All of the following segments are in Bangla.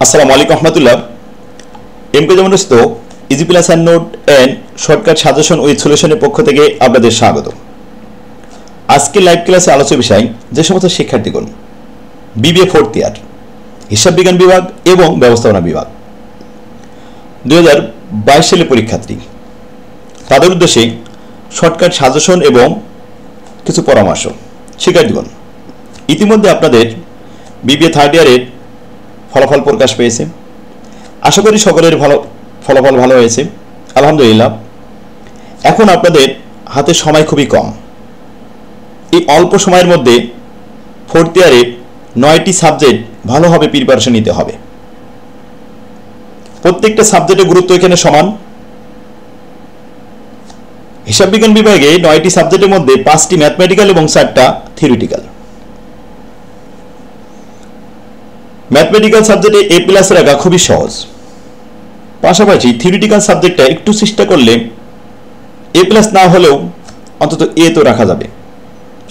আসসালামু আলাইকুম রহমতুল্লাহ। এমকে যেমন রচিত easy plus and note and shortcut suggestion with সলিউশনের পক্ষ থেকে আপনাদের স্বাগত। আজকে লাইভ ক্লাসে আলোচ্য বিষয় যে সমস্ত শিক্ষার্থীগণ বিবিএ ফোর্থ ইয়ার হিসাব বিজ্ঞান বিভাগ এবং ব্যবস্থাপনা বিভাগ 2022 সালে পরীক্ষার্থী, তাদের উদ্দেশ্যে শর্টকাট সাজেশন এবং কিছু পরামর্শ। শিক্ষার্থীগণ, ইতিমধ্যে আপনাদের বিবিএ থার্ড ইয়ারের ফলাফল প্রকাশ পেয়েছে। আশা করি সকলের ফলাফল ভালো হয়েছে, আলহামদুলিল্লাহ। এখন আপনাদের হাতে সময় খুবই কম। এই অল্প সময়ের মধ্যে ফোর্থ ইয়ারে 9টি সাবজেক্ট ভালোভাবে প্রিপারেশন নিতে হবে। প্রত্যেকটা সাবজেক্টের গুরুত্ব এখানে সমান। হিসাব বিজ্ঞান বিভাগে 9টি সাবজেক্টের মধ্যে 5টি ম্যাথমেটিক্যাল এবং 4টা থিওরিটিক্যাল। ম্যাথমেটিক্যাল সাবজেক্টে এ প্লাস রাখা খুবই সহজ, পাশাপাশি থিওরিটিক্যাল সাবজেক্টটা একটু চেষ্টা করলে এ প্লাস না হলেও অন্তত এ তো রাখা যাবে,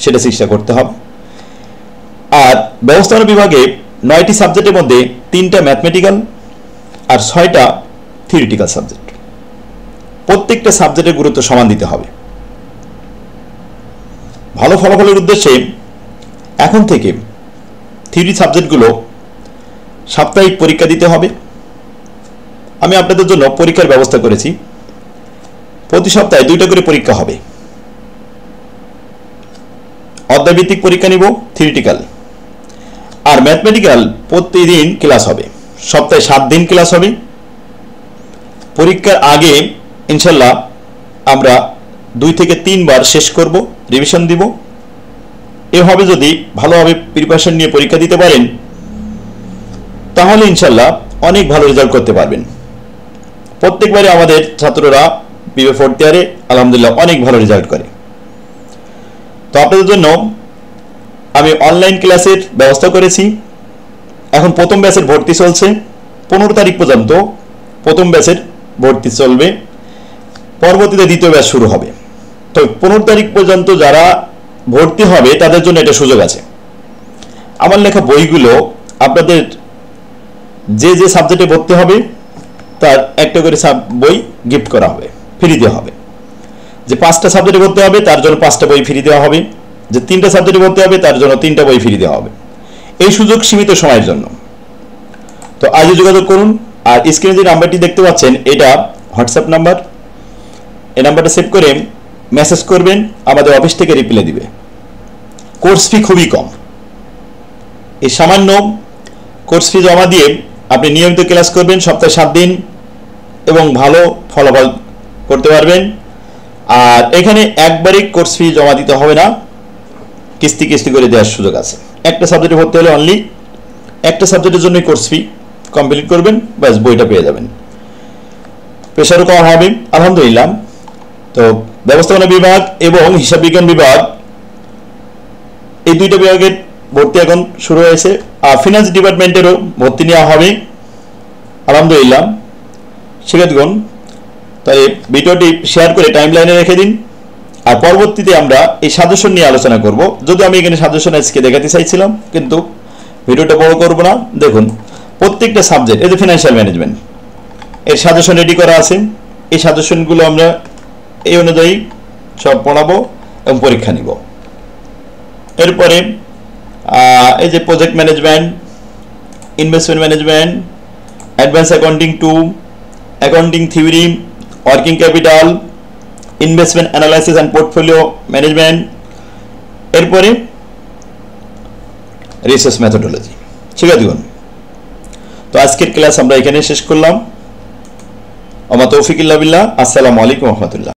সেটা চেষ্টা করতে হবে। আর ব্যবস্থাপনা বিভাগে 9টি সাবজেক্টের মধ্যে 3টা ম্যাথমেটিক্যাল আর 6টা থিওরিটিক্যাল সাবজেক্ট। প্রত্যেকটা সাবজেক্টের গুরুত্ব সমান দিতে হবে। ভালো ফলাফলের উদ্দেশ্যে এখন থেকে থিওরি সাবজেক্টগুলো সাপ্তাহিক পরীক্ষা দিতে হবে। আমি আপনাদের জন্য পরীক্ষার ব্যবস্থা করেছি। প্রতি সপ্তাহে 2টা করে পরীক্ষা হবে। অধ্যায়ভিত্তিক পরীক্ষা নিব থিওরিটিক্যাল, আর ম্যাথমেটিক্যাল প্রতিদিন ক্লাস হবে। সপ্তাহে 7 দিন ক্লাস হবে। পরীক্ষার আগে ইনশাল্লাহ আমরা 2 থেকে 3 বার শেষ করব, রিভিশন দিব। এভাবে যদি ভালোভাবে প্রিপারেশন নিয়ে পরীক্ষা দিতে পারেন তাহলে ইনশাল্লাহ অনেক ভালো রেজাল্ট করতে পারবেন। প্রত্যেকবারে আমাদের ছাত্ররা বিবিএ ফোর্থ ইয়ারে আলহামদুলিল্লাহ অনেক ভালো রেজাল্ট করে। তো আপনাদের জন্য আমি অনলাইন ক্লাসের ব্যবস্থা করেছি। এখন প্রথম ব্যাচের ভর্তি চলছে। 15 তারিখ পর্যন্ত প্রথম ব্যাচের ভর্তি চলবে, পরবর্তীতে দ্বিতীয় ব্যাচ শুরু হবে। তো 15 তারিখ পর্যন্ত যারা ভর্তি হবে তাদের জন্য এটা সুযোগ আছে। আমার লেখা বইগুলো আপনাদের যে যে সাবজেক্টে ভর্তি হবে তার একটা করে বই গিফট করা হবে, ফ্রি দেওয়া হবে। যে 5টা সাবজেক্টে ভর্তি হবে তার জন্য 5টা বই ফ্রি দেওয়া হবে। যে 3টা সাবজেক্টে ভর্তি হবে তার জন্য 3টা বই ফ্রি দেওয়া হবে। এই সুযোগ সীমিত সময়ের জন্য। তো আজই যোগাযোগ করুন। আর স্ক্রিনে যে নাম্বারটি দেখতে পাচ্ছেন এটা হোয়াটসঅ্যাপ নাম্বার। এই নাম্বারটা সেভ করে মেসেজ করবেন, আমাদের অফিস থেকে রিপ্লাই দিবে। কোর্স ফি খুবই কম। এই সামান্য কোর্স ফি জমা দিয়ে আপনি নিয়মিত ক্লাস করবেন সপ্তাহে 7 দিন এবং ভালো ফলাফল করতে পারবেন। আর এখানে একবারই কোর্স ফি জমা দিতে হবে না, কিস্তি কিস্তি করে দেওয়ার সুযোগ আছে। একটা সাবজেক্টে ভর্তি হলে অনলি একটা সাবজেক্টের জন্যই কোর্স ফি কমপ্লিট করবেন, ব্যাস বইটা পেয়ে যাবেন। প্রেশারও কম হবে আলহামদুলিল্লাহ। তো ব্যবস্থাপনা বিভাগ এবং হিসাব বিজ্ঞান বিভাগ এই 2টা বিভাগের ভর্তি এখন শুরু হয়েছে। আর ফিনান্স ডিপার্টমেন্টেরও ভর্তি নেওয়া হবে আলহামদুলিল্লাহ। শিক্ষার্থীগণ, তাই ভিডিওটি শেয়ার করে টাইমলাইনে রেখে দিন। আর পরবর্তীতে আমরা এই সাজেশন নিয়ে আলোচনা করব। যদি আমি এখানে সাজেশন আজকে দেখাতে চাইছিলাম, কিন্তু ভিডিওটা বড় করব না। দেখুন, প্রত্যেকটা সাবজেক্ট, এই যে ফিনান্সিয়াল ম্যানেজমেন্ট এর সাজেশন রেডি করা আছে। এই সাজেশনগুলো আমরা এই অনুযায়ী সব পড়াবো এবং পরীক্ষা নিব। এরপরে এই যে project management, investment management, advance accounting 2, accounting theory, working capital, investment analysis and portfolio management, এরপরে রিসার্চ মেথোডোলজি। শিক্ষার্থীগণ, তো আজকের ক্লাস আমরা এখানে শেষ করলাম। ওমা তৌফিক ইল্লা বিল্লাহ। আসসালামু আলাইকুম রহমতুল্লাহ।